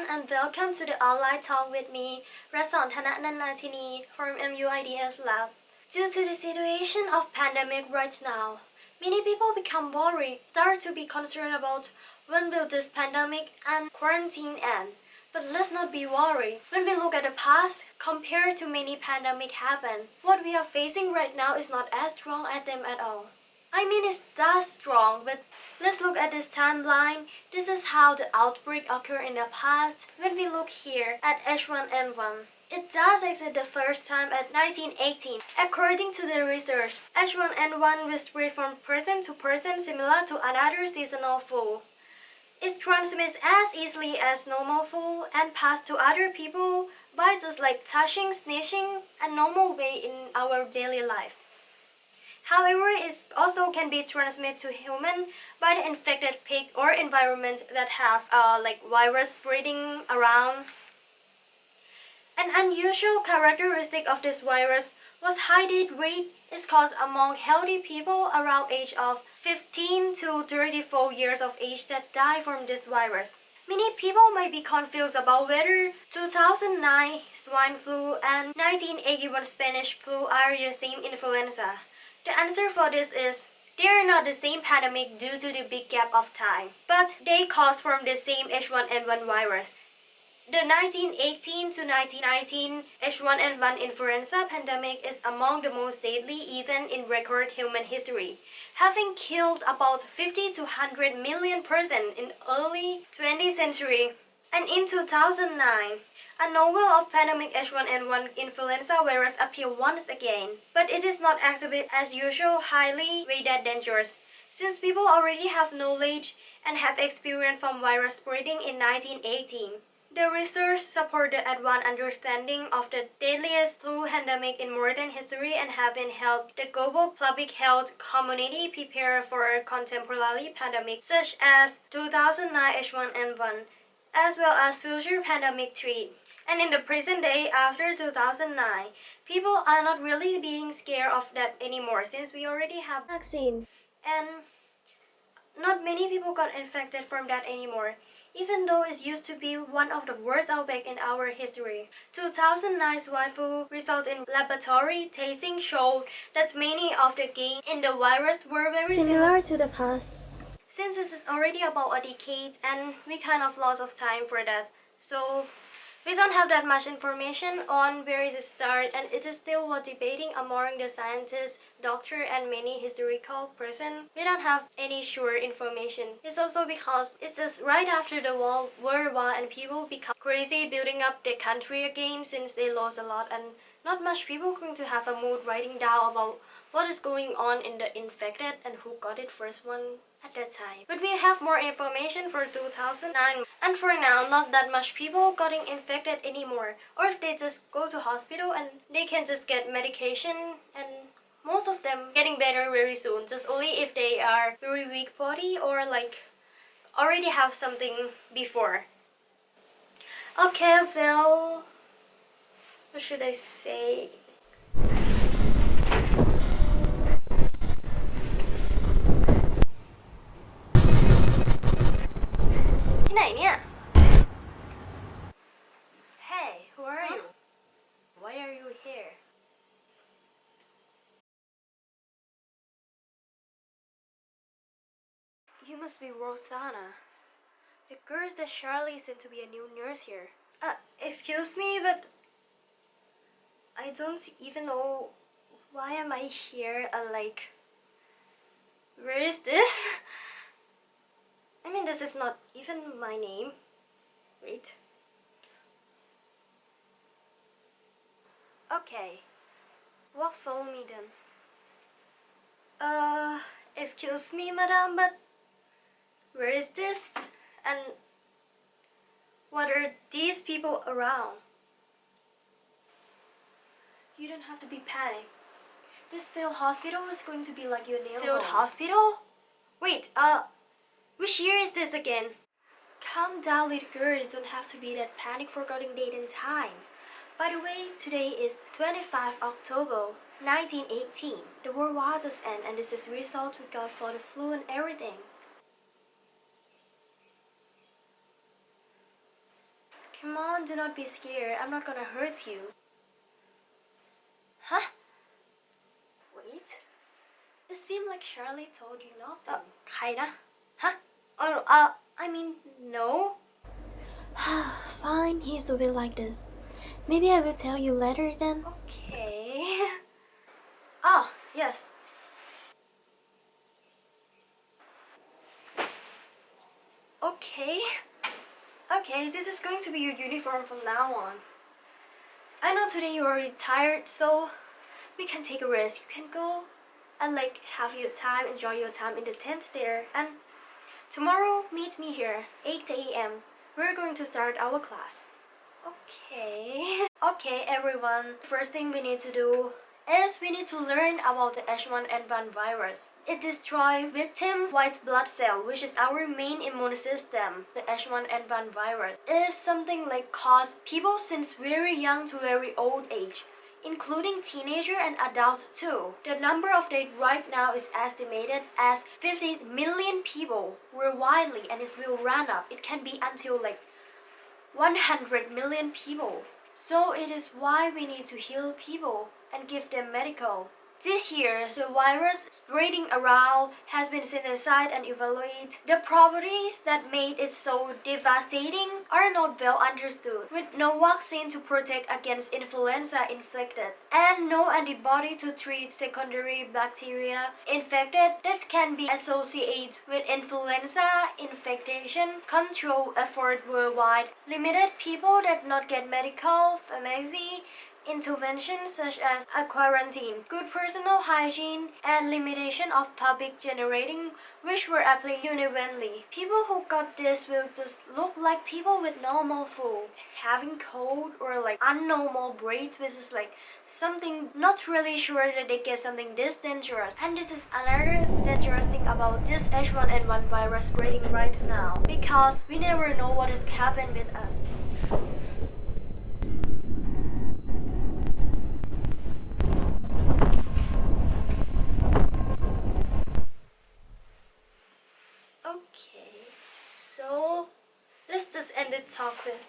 and welcome to the online talk with me, H1N1 from MUIDS Lab. Due to the situation of pandemic right now, many people become worried, start to be concerned about when will this pandemic and quarantine end. But let's not be worried. When we look at the past, compared to many pandemic happened, what we are facing right now is not as strong as them at all. I mean, it's that strong, but let's look at this timeline. This is how the outbreak occurred in the past. When we look here at H1N1, it does exist the first time at 1918. According to the research, H1N1 will spread from person to person similar to another seasonal flu. It transmits as easily as normal flu and pass to other people by just like touching, sneezing, a normal way in our daily life. However, it also can be transmitted to human by the infected pig or environment that have virus spreading around. An unusual characteristic of this virus was high death rate is caused among healthy people around age of 15 to 34 years of age that die from this virus. Many people might be confused about whether 2009 swine flu and 1981 Spanish flu are the same influenza. The answer for this is they are not the same pandemic due to the big gap of time, but they cause from the same H1N1 virus. The 1918 to 1919 H1N1 influenza pandemic is among the most deadly events in record human history, having killed about 50 to 100 million persons in early 20th century. And in 2009, a novel of pandemic H1N1 influenza virus appeared once again, but it is not exhibited as usual highly rated dangerous, since people already have knowledge and have experience from virus spreading in 1918. The research supported advanced understanding of the deadliest flu pandemic in modern history and have been helped the global public health community prepare for a contemporary pandemic such as 2009 H1N1, as well as future pandemic threat. And in the present day, after 2009, people are not really being scared of that anymore since we already have vaccine. And not many people got infected from that anymore, even though it used to be one of the worst outbreaks in our history. 2009 swine flu results in laboratory testing showed that many of the gains in the virus were very similar to the past. Since this is already about a decade and we kind of lost of time for that, so we don't have that much information on where it started, and it is still worth debating among the scientists, doctor, and many historical person. We don't have any sure information. It's also because it's just right after the World War and people become crazy building up their country again since they lost a lot, and not much people going to have a mood writing down about what is going on in the infected and who got it first one at that time. But we have more information for 2009, and for now not that much people getting infected anymore, or if they just go to hospital and they can just get medication, and most of them getting better very soon, just only if they are very weak body or like already have something before. Okay, well, what should I say? Hey, who are you? Why are you here? You must be Rosanna. The girl that Charlie sent to be a new nurse here. Excuse me, but I don't even know why am I here. Where is this? I mean, this is not even my name. Wait. Okay. Well, follow me then. Excuse me, madam, but where is this? And what are these people around? You don't have to be panicked. This field hospital is going to be like your new field hospital? Wait, which year is this again? Calm down, little girl. You don't have to be that panic for getting date and time. By the way, today is 25 October 1918. The World War just ended, and this is the result we got for the flu and everything. Come on, do not be scared. I'm not gonna hurt you. Huh? Wait. It seemed like Charlie told you nothing. ใครนะ Huh? Oh, I mean, no. Fine, he's a bit like this. Maybe I will tell you later then. Okay. Ah, yes. Okay. Okay, this is going to be your uniform from now on. I know today you are retired, so we can take a rest. You can go and like have your time, enjoy your time in the tent there. And tomorrow, meet me here, 8 a.m. We're going to start our class. Okay. Okay, everyone. First thing we need to do is we need to learn about the H1N1 virus. It destroys victim white blood cell, which is our main immune system. The H1N1 virus is something like cause people since very young to very old age, including teenager and adult too. The number of deaths right now is estimated as 50 million people worldwide, and it will run up. It can be until like 100 million people. So it is why we need to heal people and give them medical. This year, the virus spreading around has been synthesized and evaluated. The properties that made it so devastating are not well understood, with no vaccine to protect against influenza infected, and no antibody to treat secondary bacteria infected that can be associated with influenza infection control effort worldwide. Limited people that not get medical, pharmacy, interventions such as a quarantine, good personal hygiene, and limitation of public generating, which were applied universally. People who got this will just look like people with normal flu, having cold or like unnormal breath, which is like something not really sure that they get something this dangerous. And this is another dangerous thing about this H1N1 virus spreading right now, because we never know what has happened with us. Okay, so let's just end the talk with.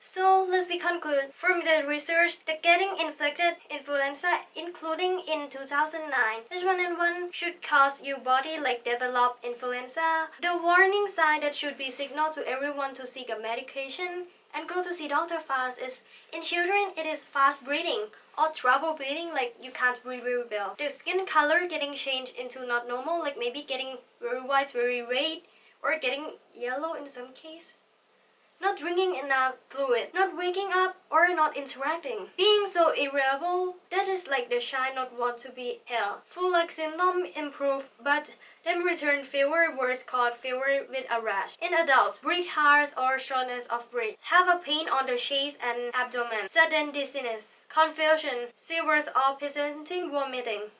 So let's be conclude. From the research, the getting infected influenza, including in 2009, H1N1 should cause your body like develop influenza. The warning sign that should be signal to everyone to seek a medication and go to see doctor fast is in children it is fast breathing or trouble breathing, like you can't breathe very well. The skin color getting changed into not normal, like maybe getting very white, very red, or getting yellow in some case. Not drinking enough fluid, not waking up, or not interacting. Being so irritable, that is like the shy not want to be held. Flu-like symptoms improve, but then return fever, worse called fever with a rash. In adults, breathe hard or shortness of breath. Have a pain on the chest and abdomen. Sudden dizziness. Confusion. Severe or presenting vomiting.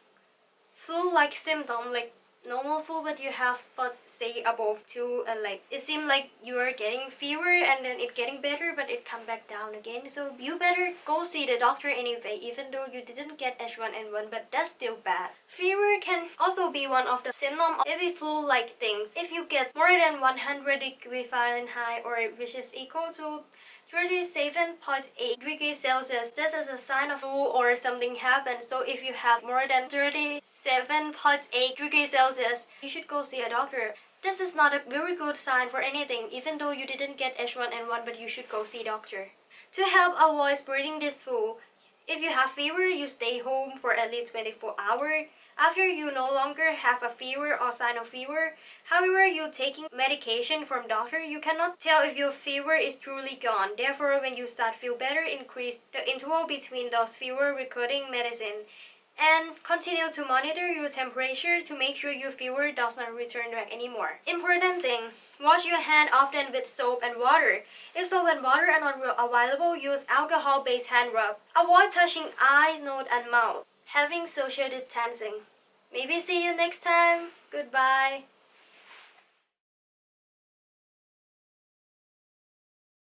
Flu-like symptom like normal flu, but you have but say above 2, and like it seems like you are getting fever and then it getting better, but it come back down again. So you better go see the doctor anyway, even though you didn't get H1N1, but that's still bad. Fever can also be one of the symptoms of every flu-like things. If you get more than 100 degrees Fahrenheit, or which is equal to 37.8 degrees Celsius, this is a sign of flu or something happened. So if you have more than 37.8 degrees Celsius, you should go see a doctor. This is not a very good sign for anything, even though you didn't get H1N1, but you should go see doctor. To help avoid spreading this flu, if you have fever, you stay home for at least 24 hours. After you no longer have a fever or sign of fever, however, you're taking medication from doctor, you cannot tell if your fever is truly gone. Therefore, when you start feel better, increase the interval between those fever recurring medicine. And continue to monitor your temperature to make sure your fever does not return back anymore. Important thing, wash your hand often with soap and water. If soap and water are not available, use alcohol-based hand rub. Avoid touching eyes, nose, and mouth. Having social distancing. Maybe see you next time. Goodbye.